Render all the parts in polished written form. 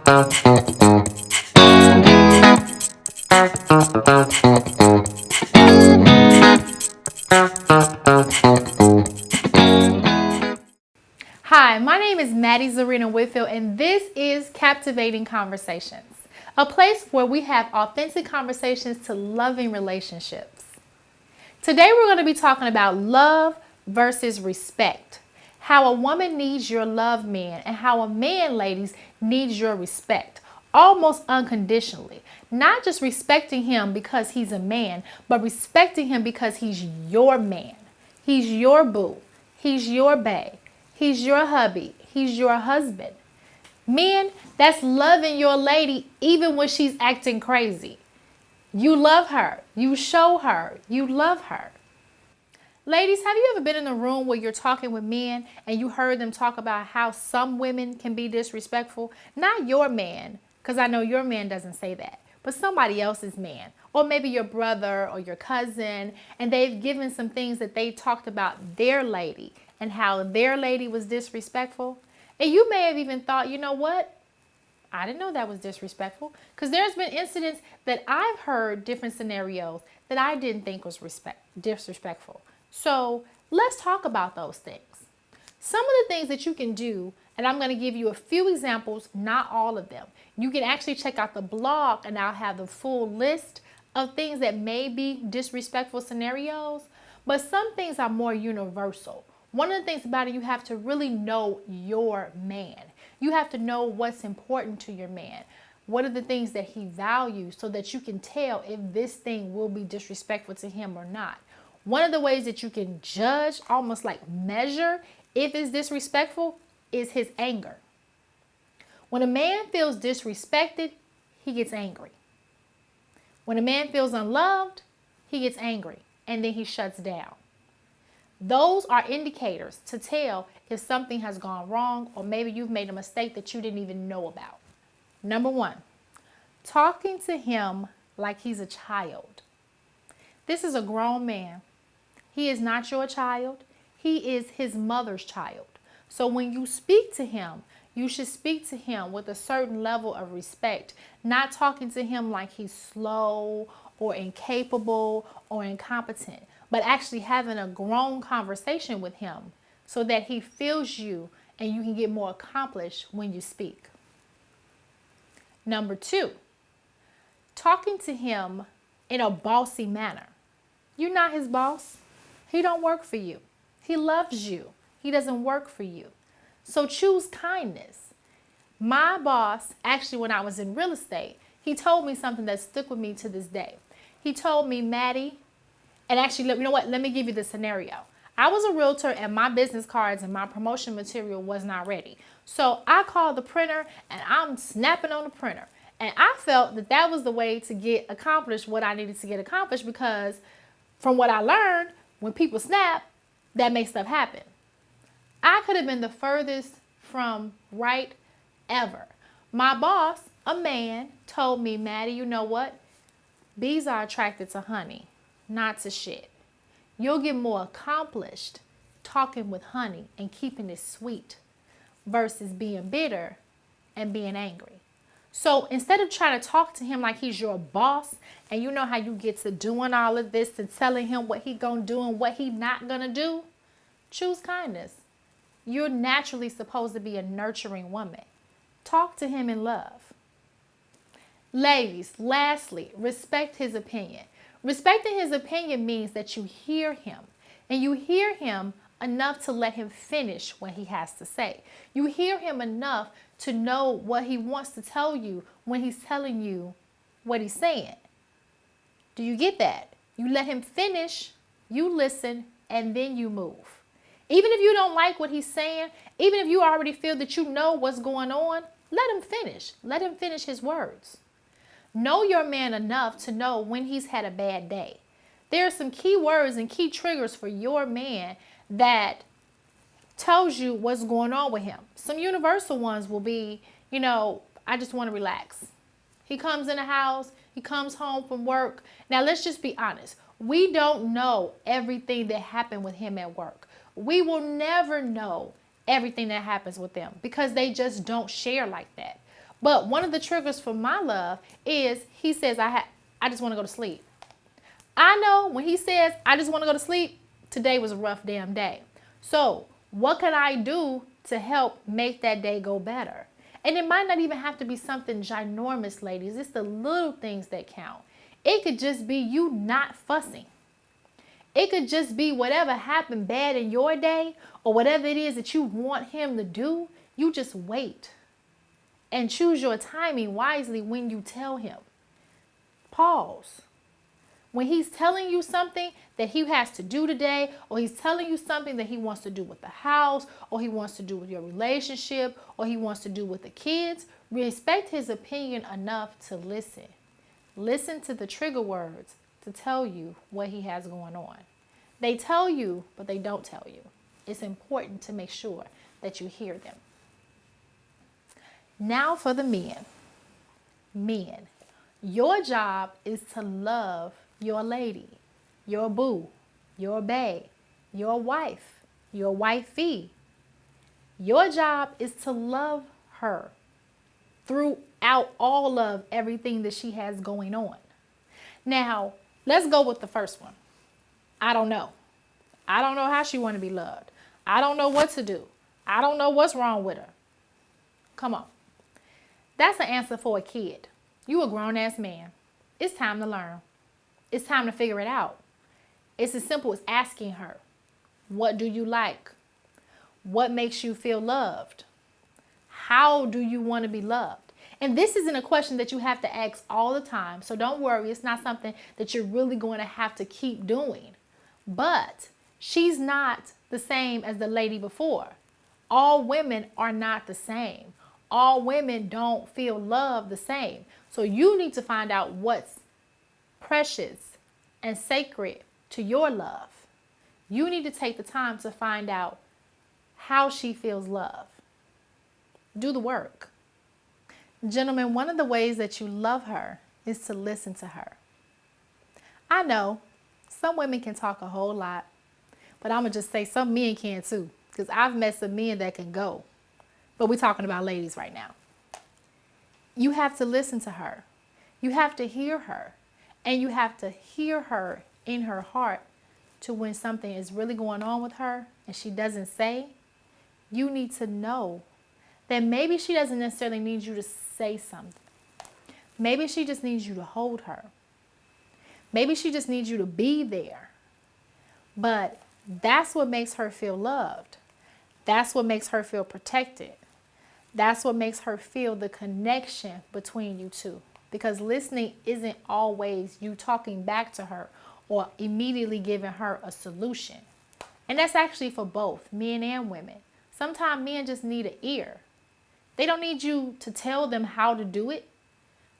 Hi, my name is Maddie Zarina Whitfield, and this is Captivating Conversations, a place where we have authentic conversations to loving relationships. Today, we're going to be talking about love versus respect, how a woman needs your love, man, and how a man, ladies, needs your respect, almost unconditionally. Not just respecting him because he's a man, but respecting him because he's your man. He's your boo. He's your bae. He's your hubby. He's your husband. Men, that's loving your lady even when she's acting crazy. You love her. You show her. You love her. Ladies, have you ever been in a room where you're talking with men and you heard them talk about how some women can be disrespectful? Not your man, because I know your man doesn't say that, but somebody else's man, or maybe your brother or your cousin, and they've given some things that they talked about their lady and how their lady was disrespectful. And you may have even thought, you know what? I didn't know that was disrespectful, because there's been incidents that I've heard, different scenarios that I didn't think was disrespectful. So let's talk about those things. Some of the things that you can do, and I'm going to give you a few examples, not all of them. You can actually check out the blog and I'll have the full list of things that may be disrespectful scenarios, but some things are more universal. One of the things about it, you have to really know your man. You have to know what's important to your man. What are the things that he values so that you can tell if this thing will be disrespectful to him or not. One of the ways that you can judge, almost like measure if it's disrespectful, is his anger. When a man feels disrespected, he gets angry. When a man feels unloved, he gets angry and then he shuts down. Those are indicators to tell if something has gone wrong or maybe you've made a mistake that you didn't even know about. Number one, talking to him like he's a child. This is a grown man. He is not your child. He is his mother's child. So when you speak to him, you should speak to him with a certain level of respect, not talking to him like he's slow or incapable or incompetent, but actually having a grown conversation with him so that he feels you and you can get more accomplished when you speak. Number two, talking to him in a bossy manner. You're not his boss. He don't work for you. He loves you. He doesn't work for you. So choose kindness. My boss, actually when I was in real estate, he told me something that stuck with me to this day. He told me, Maddie, and actually, you know what? Let me give you the scenario. I was a realtor and my business cards and my promotion material was not ready. So I called the printer and I'm snapping on the printer. And I felt that that was the way to get accomplished what I needed to get accomplished, because from what I learned, when people snap, that makes stuff happen. I could have been the furthest from right ever. My boss, a man, told me, Maddie, you know what? Bees are attracted to honey, not to shit. You'll get more accomplished talking with honey and keeping it sweet versus being bitter and being angry. So instead of trying to talk to him like he's your boss, and you know how you get to doing all of this and telling him what he gonna do and what he not gonna do, choose kindness. You're naturally supposed to be a nurturing woman. Talk to him in love. Ladies, lastly, respect his opinion. Respecting his opinion means that you hear him, and you hear him enough to let him finish what he has to say. You hear him enough to know what he wants to tell you when he's telling you what he's saying. Do you get that? You let him finish, you listen, and then you move. Even if you don't like what he's saying, even if you already feel that you know what's going on, let him finish. Let him finish his words. Know your man enough to know when he's had a bad day. There are some key words and key triggers for your man that tells you what's going on with him. Some universal ones will be, I just want to relax. He comes in the house, he comes home from work. Now, let's just be honest. We don't know everything that happened with him at work. We will never know everything that happens with them because they just don't share like that. But one of the triggers for my love is he says, I just want to go to sleep. I know when he says, I just want to go to sleep, today was a rough damn day. So what can I do to help make that day go better? And it might not even have to be something ginormous, ladies. It's the little things that count. It could just be you not fussing. It could just be whatever happened bad in your day or whatever it is that you want him to do, you just wait. And choose your timing wisely when you tell him. Pause. When he's telling you something that he has to do today, or he's telling you something that he wants to do with the house, or he wants to do with your relationship, or he wants to do with the kids, respect his opinion enough to listen. Listen to the trigger words to tell you what he has going on. They tell you, but they don't tell you. It's important to make sure that you hear them. Now for the men. Men, your job is to love your lady, your boo, your bae, your wife, your wifey. Your job is to love her throughout all of everything that she has going on. Now, let's go with the first one. I don't know. I don't know how she want to be loved. I don't know what to do. I don't know what's wrong with her. Come on. That's an answer for a kid. You a grown-ass man. It's time to learn. It's time to figure it out. It's as simple as asking her, what do you like? What makes you feel loved? How do you want to be loved? And this isn't a question that you have to ask all the time. So don't worry. It's not something that you're really going to have to keep doing. But she's not the same as the lady before. All women are not the same. All women don't feel love the same. So you need to find out what's precious and sacred to your love. You need to take the time to find out how she feels love. Do the work. Gentlemen, one of the ways that you love her is to listen to her. I know some women can talk a whole lot, but I'm going to just say some men can too, because I've met some men that can go. But we're talking about ladies right now. You have to listen to her. You have to hear her. And you have to hear her in her heart to when something is really going on with her and she doesn't say. You need to know that maybe she doesn't necessarily need you to say something. Maybe she just needs you to hold her. Maybe she just needs you to be there. But that's what makes her feel loved. That's what makes her feel protected. That's what makes her feel the connection between you two. Because listening isn't always you talking back to her or immediately giving her a solution. And that's actually for both men and women. Sometimes men just need an ear. They don't need you to tell them how to do it.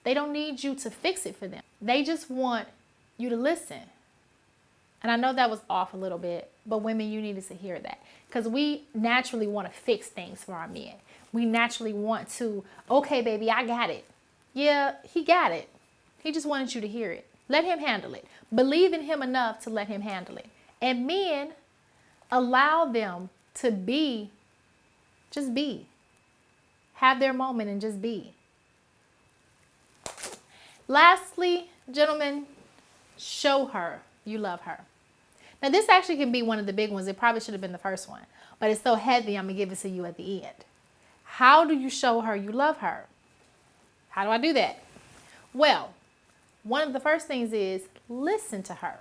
They don't need you to fix it for them. They just want you to listen. And I know that was off a little bit, but women, you needed to hear that. Because we naturally want to fix things for our men. We naturally want to, okay, baby, I got it. Yeah, he got it. He just wanted you to hear it. Let him handle it. Believe in him enough to let him handle it. And men, allow them to be, just be. Have their moment and just be. Lastly, gentlemen, show her you love her. Now, this actually can be one of the big ones. It probably should have been the first one, but it's so heavy, I'm going to give it to you at the end. How do you show her you love her? How do I do that? Well, one of the first things is listen to her.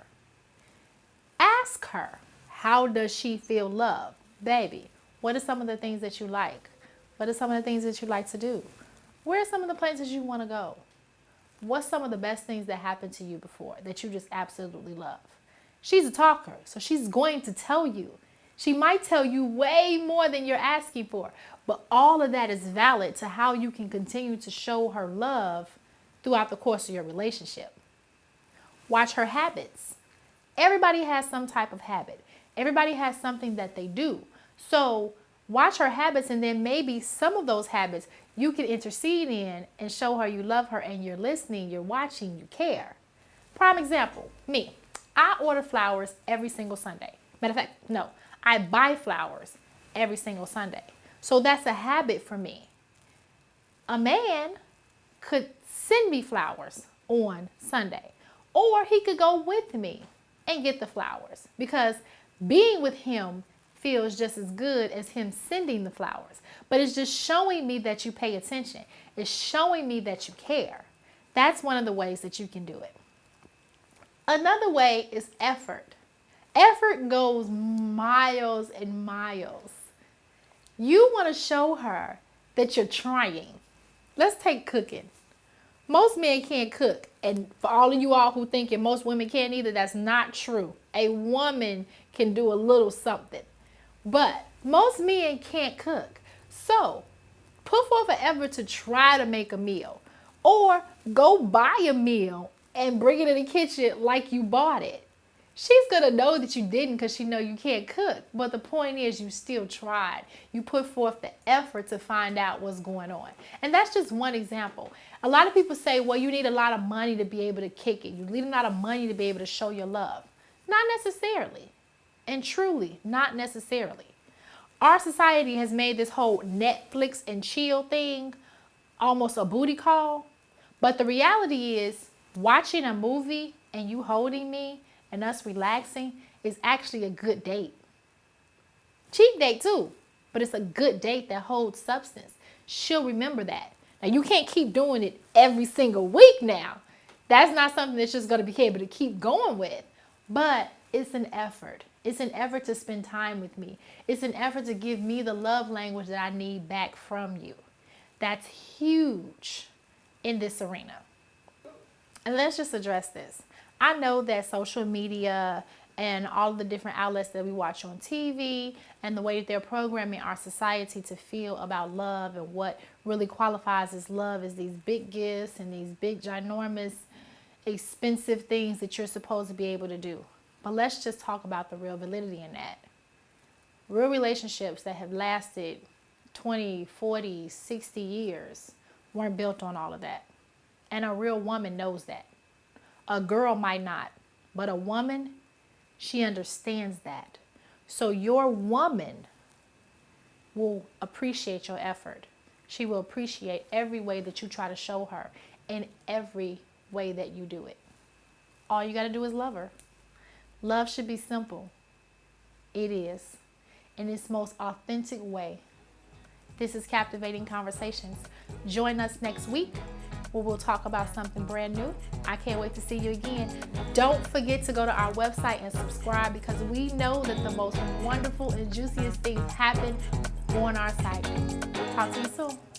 Ask her, how does she feel loved? Baby, what are some of the things that you like? What are some of the things that you like to do? Where are some of the places you want to go? What's some of the best things that happened to you before that you just absolutely love? She's a talker, so she's going to tell you. She might tell you way more than you're asking for, but all of that is valid to how you can continue to show her love throughout the course of your relationship. Watch her habits. Everybody has some type of habit. Everybody has something that they do. So watch her habits, and then maybe some of those habits you can intercede in and show her you love her and you're listening, you're watching, you care. Prime example, me. I order flowers every single Sunday. Matter of fact, no, I buy flowers every single Sunday. So that's a habit for me. A man could send me flowers on Sunday, or he could go with me and get the flowers, because being with him feels just as good as him sending the flowers. But it's just showing me that you pay attention. It's showing me that you care. That's one of the ways that you can do it. Another way is effort. Effort goes miles and miles. You want to show her that you're trying. Let's take cooking. Most men can't cook. And for all of you all who thinking most women can't either, that's not true. A woman can do a little something. But most men can't cook. So put forth an effort to try to make a meal. Or go buy a meal and bring it in the kitchen like you bought it. She's going to know that you didn't because she know you can't cook. But the point is, you still tried. You put forth the effort to find out what's going on. And that's just one example. A lot of people say, well, you need a lot of money to be able to kick it. You need a lot of money to be able to show your love. Not necessarily. And truly, not necessarily. Our society has made this whole Netflix and chill thing almost a booty call. But the reality is, watching a movie and you holding me and us relaxing is actually a good date. Cheap date too, but it's a good date that holds substance. She'll remember that. Now, you can't keep doing it every single week now. That's not something that's just going to be able to keep going with. But it's an effort. It's an effort to spend time with me. It's an effort to give me the love language that I need back from you. That's huge in this arena. And let's just address this. I know that social media and all the different outlets that we watch on TV and the way that they're programming our society to feel about love and what really qualifies as love is these big gifts and these big, ginormous, expensive things that you're supposed to be able to do. But let's just talk about the real validity in that. Real relationships that have lasted 20, 40, 60 years weren't built on all of that. And a real woman knows that. A girl might not, but a woman, she understands that. So your woman will appreciate your effort. She will appreciate every way that you try to show her and every way that you do it. All you got to do is love her. Love should be simple. It is. In its most authentic way. This is Captivating Conversations. Join us next week where we'll talk about something brand new. I can't wait to see you again. Don't forget to go to our website and subscribe, because we know that the most wonderful and juiciest things happen on our site. Talk to you soon.